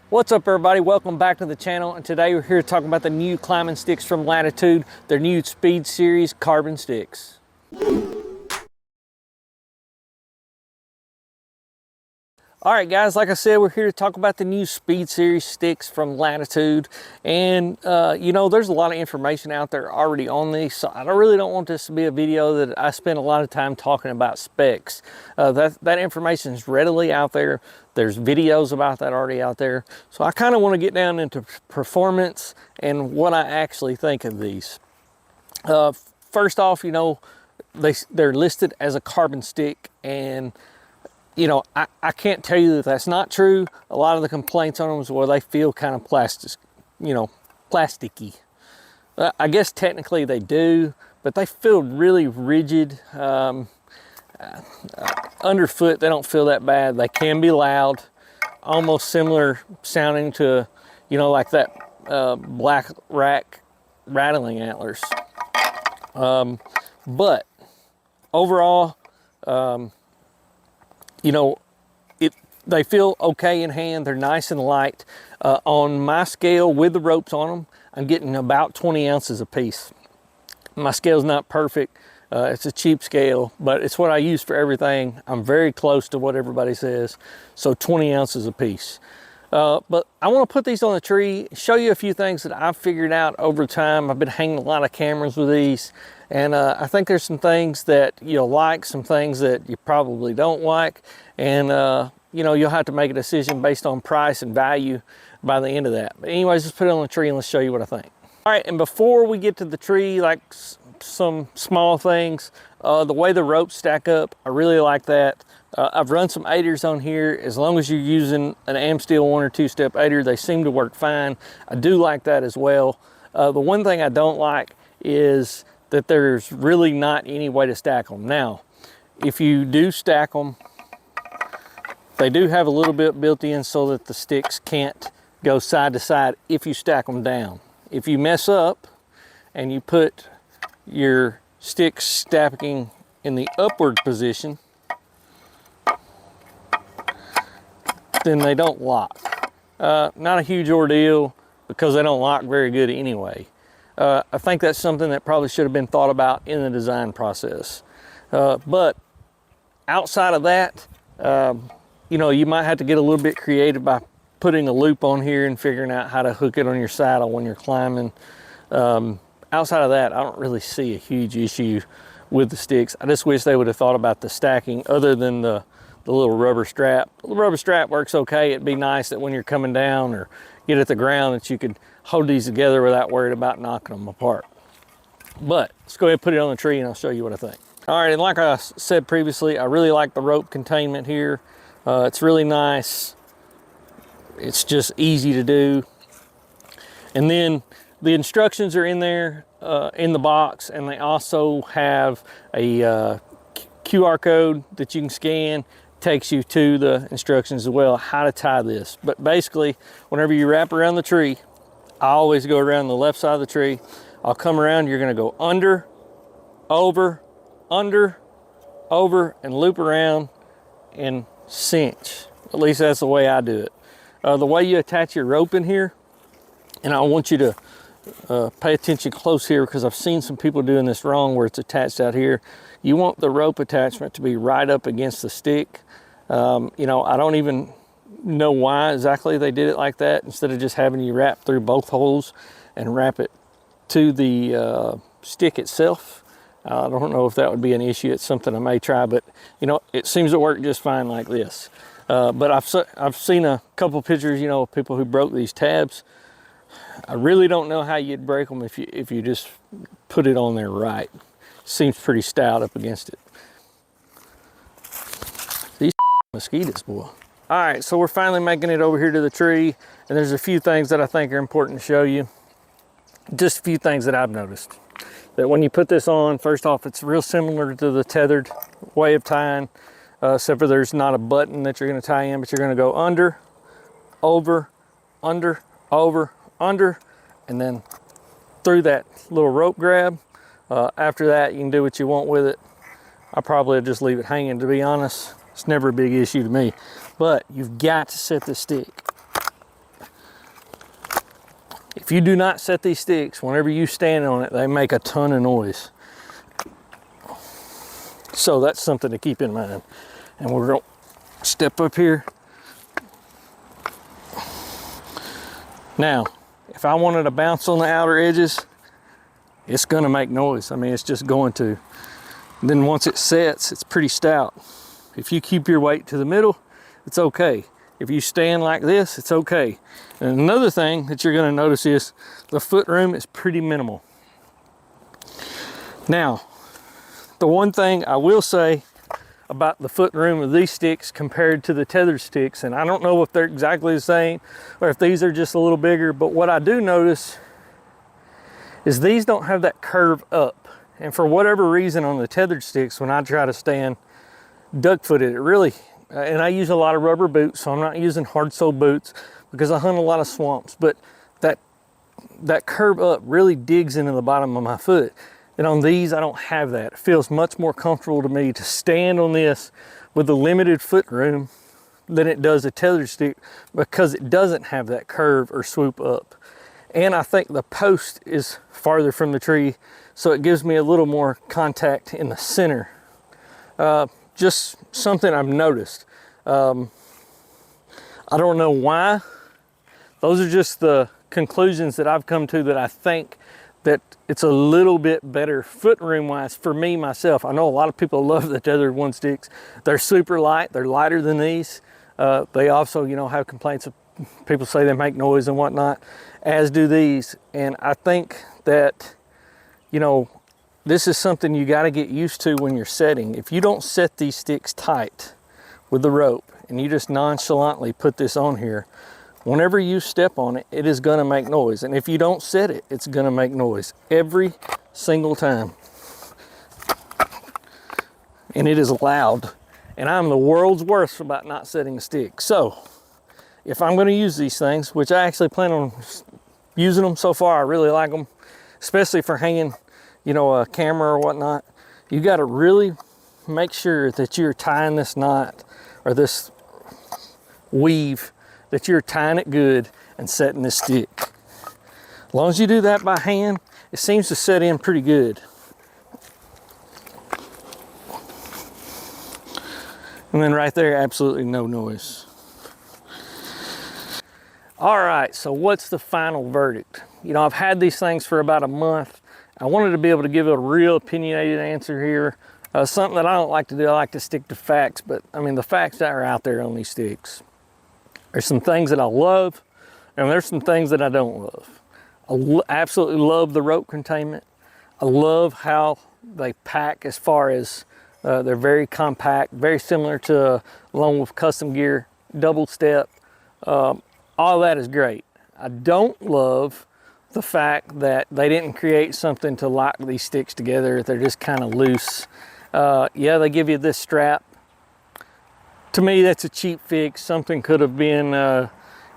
What's up, everybody? Welcome back to the channel, and today we're here to talk about the new climbing sticks from Latitude, their new Speed Series carbon sticks. All right, guys, like I said, we're here to talk about the new Speed Series sticks from Latitude. And, you know, there's a lot of information out there already on these, so I really don't want this to be a video that I spend a lot of time talking about specs. That information is readily out there. There's videos about that already out there. So I kind of want to get down into performance and what I actually think of these. First off, you know, they're listed as a carbon stick, and you know, I can't tell you that that's not true. A lot of the complaints on them is, well, they feel kind of plasticky. I guess technically they do, but they feel really rigid. Underfoot, they don't feel that bad. They can be loud, almost similar sounding to, you know, like that Black Rack rattling antlers. But overall, you know, they feel okay in hand. They're nice and light. On my scale with the ropes on them, I'm getting about 20 ounces a piece. My scale's not perfect. It's a cheap scale, but it's what I use for everything. I'm very close to what everybody says. So 20 ounces a piece. But I want to put these on the tree, show you a few things that I've figured out over time. I've been hanging a lot of cameras with these, and I think there's some things that you'll like, some things that you probably don't like, and you know, you'll have to make a decision based on price and value by the end of that. But anyways, let's put it on the tree and let's show you what I think. All right, and before we get to the tree, like some small things, the way the ropes stack up, I really like that. I've run some aiders on here. As long as you're using an Amsteel 1 or 2-step aider, they seem to work fine. I do like that as well. The one thing I don't like is that there's really not any way to stack them. Now, if you do stack them, they do have a little bit built in so that the sticks can't go side to side if you stack them down. If you mess up and you put your sticks stacking in the upward position, then they don't lock. Not a huge ordeal because they don't lock very good anyway. I think that's something that probably should have been thought about in the design process. But outside of that, you know, you might have to get a little bit creative by putting a loop on here and figuring out how to hook it on your saddle when you're climbing. Outside of that, I don't really see a huge issue with the sticks. I just wish they would have thought about the stacking other than the little rubber strap. The rubber strap works okay. It'd be nice that when you're coming down or get at the ground that you could hold these together without worried about knocking them apart. But let's go ahead and put it on the tree and I'll show you what I think. All right, and like I said previously, I really like the rope containment here. It's really nice. It's just easy to do. And then the instructions are in there in the box, and they also have a QR code that you can scan. Takes you to the instructions as well, how to tie this. But basically, whenever you wrap around the tree, I always go around the left side of the tree. I'll come around, you're gonna go under, over, and loop around and cinch. At least that's the way I do it. The way you attach your rope in here, and I want you to pay attention close here because I've seen some people doing this wrong where it's attached out here. You want the rope attachment to be right up against the stick. You know, I don't even know why exactly they did it like that instead of just having you wrap through both holes and wrap it to the stick itself. I don't know if that would be an issue. It's something I may try, but you know, it seems to work just fine like this. But I've seen a couple pictures, you know, of people who broke these tabs. I really don't know how you'd break them if you just put it on there right. Seems pretty stout up against it. These mosquitoes, boy. All right, so we're finally making it over here to the tree, and there's a few things that I think are important to show you. Just a few things that I've noticed. That when you put this on, first off, it's real similar to the tethered way of tying, except for there's not a button that you're gonna tie in, but you're gonna go under, over, under, over, under, and then through that little rope grab. After that, you can do what you want with it. I probably just leave it hanging, to be honest. It's never a big issue to me. But you've got to set the stick If you do not set these sticks, whenever you stand on it, they make a ton of noise. So that's something to keep in mind. And we're going to step up here. Now, if I wanted to bounce on the outer edges, it's going to make noise. I mean, it's just going to. And then once it sets, it's pretty stout. If you keep your weight to the middle, it's okay. If you stand like this, it's okay. And another thing that you're going to notice is the foot room is pretty minimal. Now, the one thing I will say about the foot room of these sticks compared to the tethered sticks, and I don't know if they're exactly the same or if these are just a little bigger, but what I do notice is these don't have that curve up. And for whatever reason on the tethered sticks, when I try to stand duck-footed, it really, and I use a lot of rubber boots, so I'm not using hard sole boots because I hunt a lot of swamps, but that curve up really digs into the bottom of my foot. And on these, I don't have that. It feels much more comfortable to me to stand on this with a limited foot room than it does a tethered stick because it doesn't have that curve or swoop up. And I think the post is farther from the tree, so it gives me a little more contact in the center. Just something I've noticed. I don't know why. Those are just the conclusions that I've come to, that I think that it's a little bit better foot room wise for me myself. I know a lot of people love the tethered one sticks. They're super light. They're lighter than these. They also, you know, have complaints of people say they make noise and whatnot, as do these. And I think that, you know, this is something you got to get used to when you're setting. If you don't set these sticks tight with the rope and you just nonchalantly put this on here, whenever you step on it, it is going to make noise. And if you don't set it, it's going to make noise every single time. And it is loud. And I'm the world's worst about not setting a stick. So if I'm going to use these things, which I actually plan on using them so far, I really like them, especially for hanging, you know, a camera or whatnot. You got to really make sure that you're tying this knot or this weave, that you're tying it good and setting this stick. As long as you do that by hand, it seems to set in pretty good. And then right there, absolutely no noise. All right, so what's the final verdict? You know, I've had these things for about a month. I wanted to be able to give a real opinionated answer here. Something that I don't like to do, I like to stick to facts, but I mean, the facts that are out there on these sticks. There's some things that I love, and there's some things that I don't love. I absolutely love the rope containment. I love how they pack as far as they're very compact, very similar to Lone Wolf Custom Gear double step. All that is great. I don't love the fact that they didn't create something to lock these sticks together. They're just kind of loose. Yeah, they give you this strap. To me, that's a cheap fix. Something could have been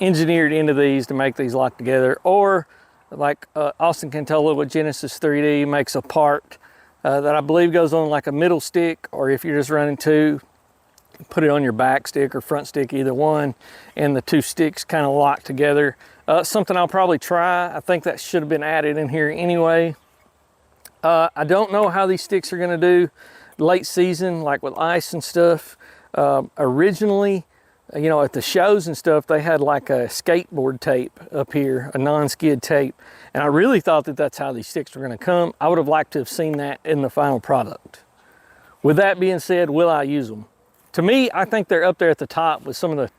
engineered into these to make these lock together. Or like Austin Cantola with Genesis 3D makes a part that I believe goes on like a middle stick, or if you're just running two, put it on your back stick or front stick, either one, and the two sticks kind of lock together. Something I'll probably try. I think that should have been added in here anyway. I don't know how these sticks are going to do late season, like with ice and stuff. Originally, you know, at the shows and stuff, they had like a skateboard tape up here, a non-skid tape. And I really thought that that's how these sticks were going to come. I would have liked to have seen that in the final product. With that being said, will I use them? To me, I think they're up there at the top with some of the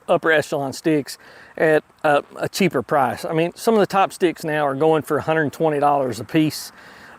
upper echelon sticks at a cheaper price. I mean, some of the top sticks now are going for $120 a piece,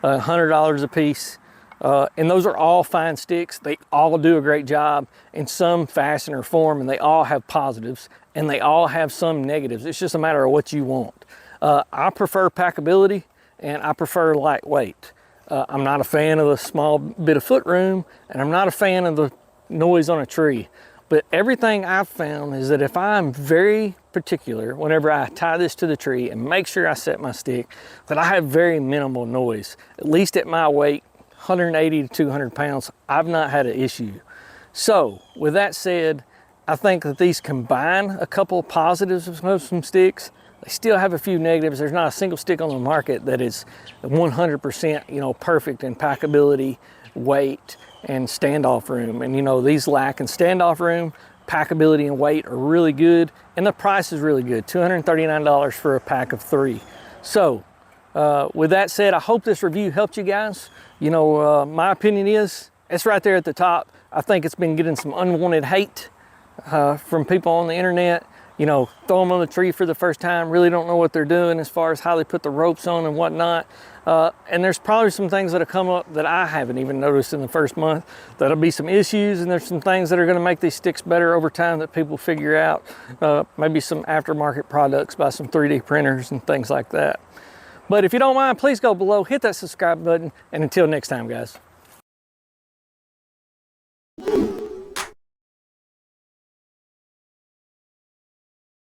$100 a piece. And those are all fine sticks. They all do a great job in some fashion or form, and they all have positives and they all have some negatives. It's just a matter of what you want. I prefer packability and I prefer lightweight. I'm not a fan of the small bit of foot room, and I'm not a fan of the noise on a tree. But everything I've found is that if I'm very particular whenever I tie this to the tree and make sure I set my stick, that I have very minimal noise. At least at my weight, 180 to 200 pounds, I've not had an issue. So with that said, I think that these combine a couple of positives of some sticks They still have a few negatives. There's not a single stick on the market that is 100%, you know, perfect in packability, weight, and standoff room. And you know, these lack in standoff room, packability, and weight are really good, and the price is really good, $239 for a pack of 3. So with that said, I hope this review helped you guys. You know, my opinion is, it's right there at the top. I think it's been getting some unwanted hate from people on the internet. You know, throw them on the tree for the first time, really don't know what they're doing as far as how they put the ropes on and whatnot. And there's probably some things that have come up that I haven't even noticed in the first month. That'll be some issues, and there's some things that are gonna make these sticks better over time that people figure out. Maybe some aftermarket products by some 3D printers and things like that. But if you don't mind, please go below, hit that subscribe button, and until next time, guys.